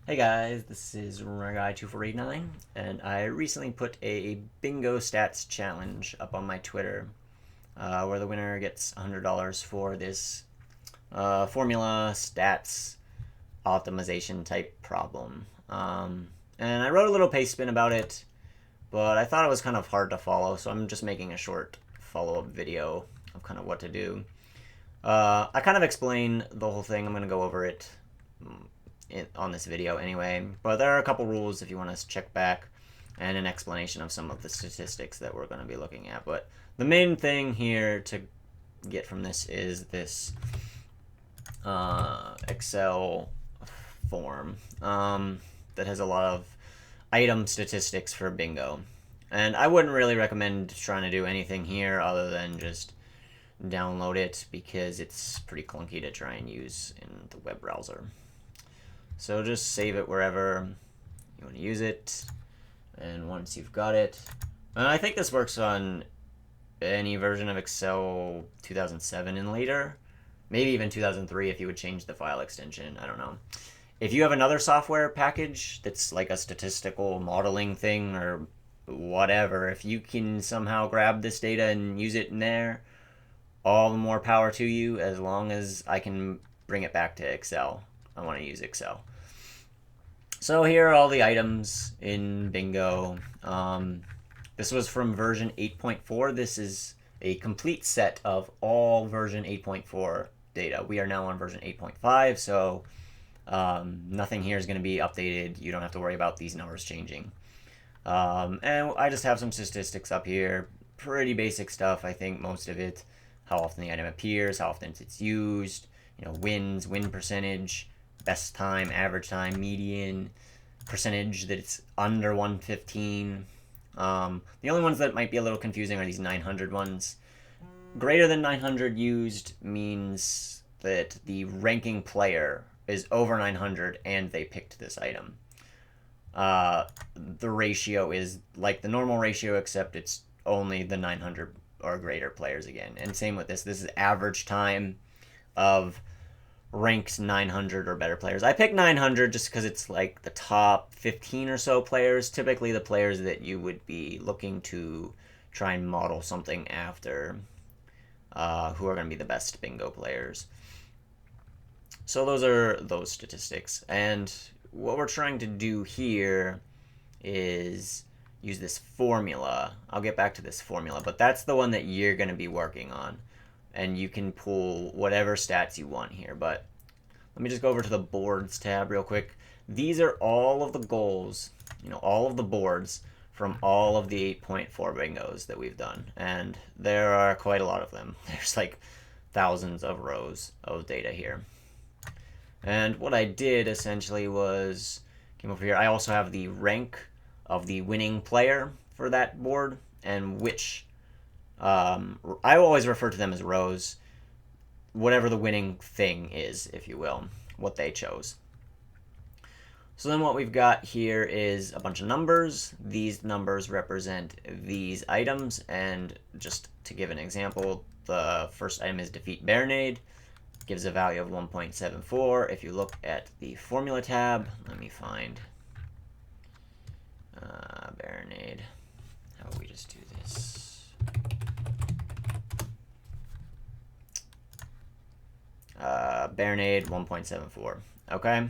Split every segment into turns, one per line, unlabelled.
Hey guys, this is Guy2489, and I recently put a bingo stats challenge up on my Twitter, where the winner gets $100 for this formula stats optimization type problem. And I wrote a little paste spin about it, but I thought it was kind of hard to follow, so I'm just making a short follow-up video of kind of what to do. I kind of explain the whole thing. I'm going to go over it on this video anyway, but there are a couple rules if you want to check back and an explanation of some of the statistics that we're going to be looking at. But the main thing here to get from this is this Excel form that has a lot of item statistics for bingo. And I wouldn't really recommend trying to do anything here other than just download it because it's pretty clunky to try and use in the web browser. So just save it wherever you want to use it, and once you've got it, and I think this works on any version of Excel 2007 and later, maybe even 2003 if you would change the file extension, I don't know. If you have another software package that's like a statistical modeling thing or whatever, if you can somehow grab this data and use it in there, all the more power to you, as long as I can bring it back to Excel. I want to use Excel. So here are all the items in bingo. This was from version 8.4. This is a complete set of all version 8.4 data. We are now on version 8.5, so nothing here is going to be updated. You don't have to worry about these numbers changing. And I just have some statistics up here. Pretty basic stuff, I think, most of it. How often the item appears, how often it's used, wins, win percentage, best time, average time, median, percentage that it's under 115. The only ones that might be a little confusing are these 900 ones. Greater than 900 used means that the ranking player is over 900 and they picked this item. The ratio is like the normal ratio, except it's only the 900 or greater players again. And same with this. This is average time of ranked 900 or better players. I picked 900 just because it's like the top 15 or so players, typically the players that you would be looking to try and model something after, who are going to be the best bingo players. So those are those statistics. And what we're trying to do here is use this formula. I'll get back to this formula, but that's the one that you're going to be working on. And you can pull whatever stats you want here. But let me just go over to the boards tab real quick. These are all of the goals, all of the boards from all of the 8.4 bingos that we've done. And there are quite a lot of them. There's like thousands of rows of data here. And what I did essentially was came over here. I also have the rank of the winning player for that board and which I always refer to them as rows, whatever the winning thing is, if you will, what they chose. So then what we've got here is a bunch of numbers. These numbers represent these items, and just to give an example, the first item is Defeat Barenade, gives a value of 1.74. If you look at the formula tab, let me find Barenade. How about we just do this? Barenade 1.74. Okay,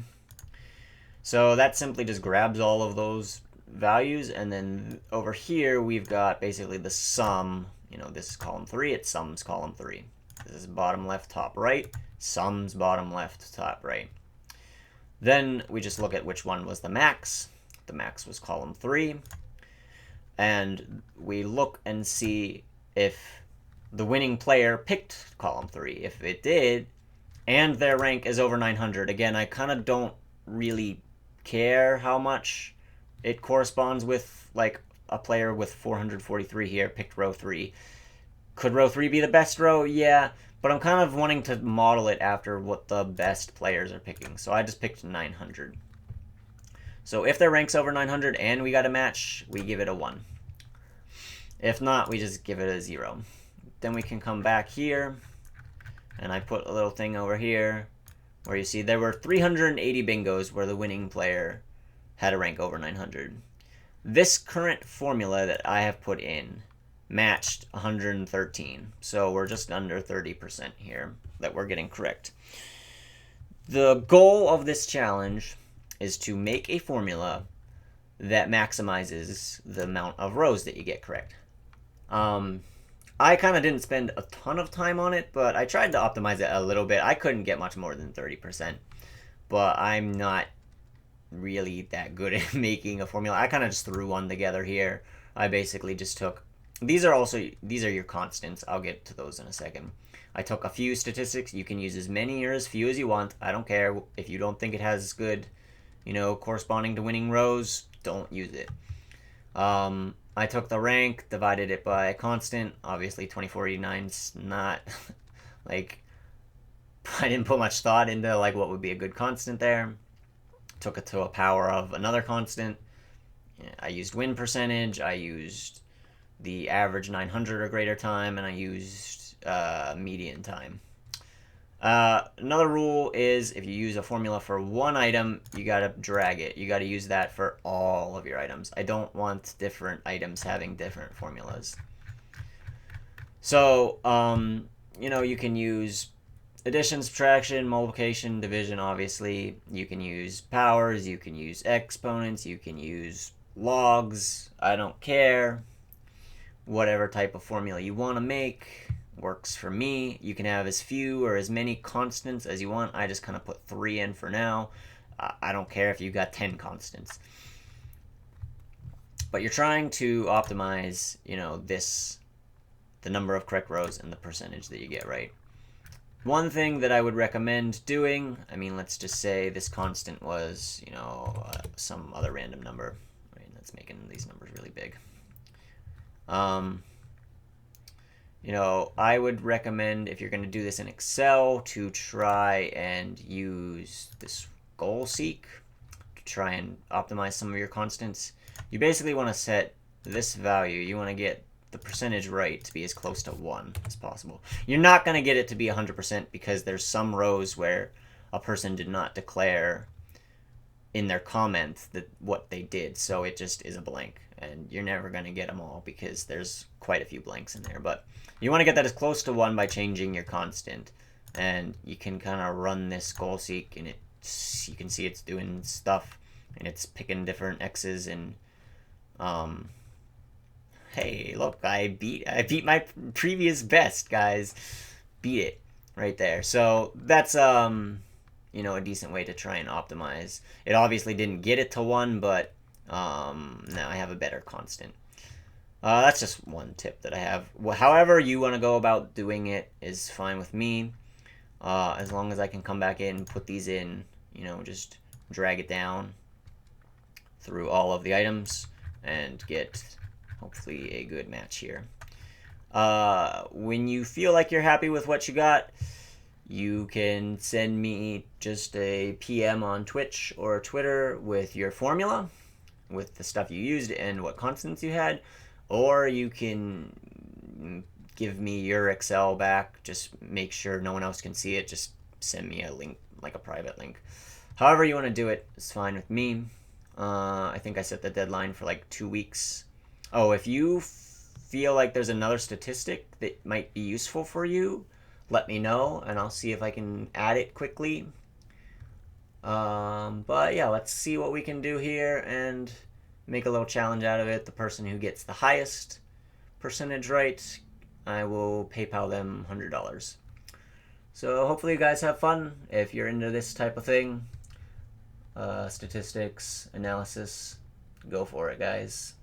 so that simply just grabs all of those values, and then over here we've got basically the sum. This is column 3, it sums column 3. This is bottom left, top right, sums bottom left, top right. Then we just look at which one was the max. The max was column 3, and we look and see if the winning player picked column 3. If it did, and their rank is over 900. Again, I kind of don't really care how much it corresponds with, like a player with 443 here picked row 3. Could row 3 be the best row? Yeah, but I'm kind of wanting to model it after what the best players are picking, so I just picked 900. So if their rank's over 900 and we got a match, we give it a 1. If not, we just give it a 0. Then we can come back here, and I put a little thing over here where you see there were 380 bingos where the winning player had a rank over 900. This current formula that I have put in matched 113, so we're just under 30% here that we're getting correct. The goal of this challenge is to make a formula that maximizes the amount of rows that you get correct. I kind of didn't spend a ton of time on it, but I tried to optimize it a little bit. I couldn't get much more than 30%, but I'm not really that good at making a formula. I kind of just threw one together here. I basically just took, these are your constants. I'll get to those in a second. I took a few statistics. You can use as many or as few as you want. I don't care. If you don't think it has good, corresponding to winning rows, don't use it. I took the rank, divided it by a constant. Obviously, 2489's not, like, I didn't put much thought into, like, what would be a good constant there. Took it to a power of another constant. I used win percentage. I used the average 900 or greater time, and I used median time. Another rule is if you use a formula for one item, you gotta drag it. You gotta use that for all of your items. I don't want different items having different formulas. So, you can use addition, subtraction, multiplication, division, obviously. You can use powers, you can use exponents, you can use logs. I don't care. Whatever type of formula you want to make works for me. You can have as few or as many constants as you want. I just kind of put 3 in for now. I don't care if you got 10 constants. But you're trying to optimize, the number of correct rows and the percentage that you get right. One thing that I would recommend doing, let's just say this constant was, some other random number. Right? That's making these numbers really big. I would recommend, if you're going to do this in Excel, to try and use this goal seek to try and optimize some of your constants. You basically want to set this value. You want to get the percentage right to be as close to 1 as possible. You're not going to get it to be 100% because there's some rows where a person did not declare in their comment that what they did, so it just is a blank, and you're never going to get them all because there's quite a few blanks in there. But you want to get that as close to 1 by changing your constant, and you can kind of run this goal seek, and you can see it's doing stuff, and it's picking different x's, and hey, look, I beat my previous best, guys. Beat it right there. So that's a decent way to try and optimize. It obviously didn't get it to 1, but now I have a better constant. That's just one tip that I have. However you want to go about doing it is fine with me. As long as I can come back in, put these in, just drag it down through all of the items and get hopefully a good match here. When you feel like you're happy with what you got, you can send me just a PM on Twitch or Twitter with your formula, with the stuff you used and what constants you had, or you can give me your Excel back. Just make sure no one else can see it. Just send me a link, like a private link. However you want to do it is fine with me. I think I set the deadline for like 2 weeks. Oh, if you feel like there's another statistic that might be useful for you, let me know, and I'll see if I can add it quickly. But yeah, let's see what we can do here and make a little challenge out of it. The person who gets the highest percentage right, I will PayPal them $100. So hopefully you guys have fun. If you're into this type of thing, statistics, analysis, go for it, guys.